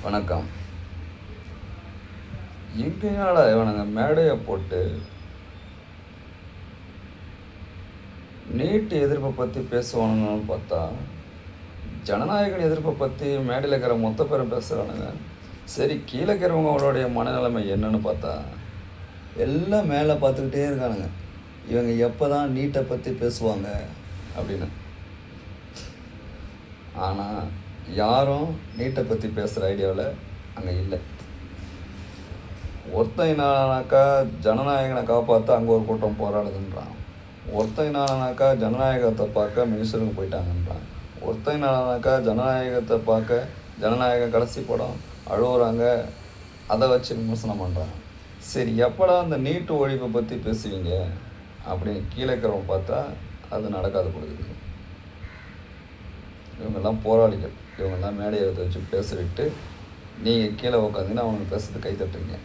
வணக்கம். எங்கேயாடா இவனுங்க மேடையை போட்டு நீட் எதிர்ப்பை பற்றி பேசுவானுங்கன்னு பார்த்தா, ஜனநாயக எதிர்ப்பை பற்றி மேடையில் இருக்கிற மொத்த பேரும் பேசுகிறானுங்க. சரி, கீழே இருக்கிறவங்களுடைய மனநிலைமை என்னன்னு பார்த்தா, எல்லாம் மேலே பார்த்துக்கிட்டே இருக்கானுங்க. இவங்க எப்போ தான் நீட்டை பற்றி பேசுவாங்க அப்படின்னு. ஆனால் யாரும் நீட்டை பற்றி பேசுகிற ஐடியாவில் அங்கே இல்லை. ஒருத்தன் என்னானாக்கா ஜனநாயகனை காப்பாற்ற அங்கே ஒரு கூட்டம் போராடுதுன்றான். ஒருத்தன் என்னானாக்கா ஜனநாயகத்தை பார்க்க மினிஸ்டருக்கு போயிட்டாங்கன்றான். ஒருத்தன் என்னானாக்கா ஜனநாயகத்தை பார்க்க ஜனநாயக கடைசி படம் அழுவுறாங்க, அதை வச்சு விமர்சனம் பண்ணுறான். சரி, எப்படா அந்த நீட்டு ஒழிப்பை பற்றி பேசுவீங்க அப்படின்னு கீழே இருக்கிறவங்க பார்த்தா அது நடக்காது கொடுக்குது. இவங்கெல்லாம் போராளிகள், இவங்கெல்லாம் மேடையை வச்சு பேச விட்டு நீங்கள் கீழே உட்காந்துங்கன்னா அவனுக்கு பேசுறது கை தட்டுறீங்க.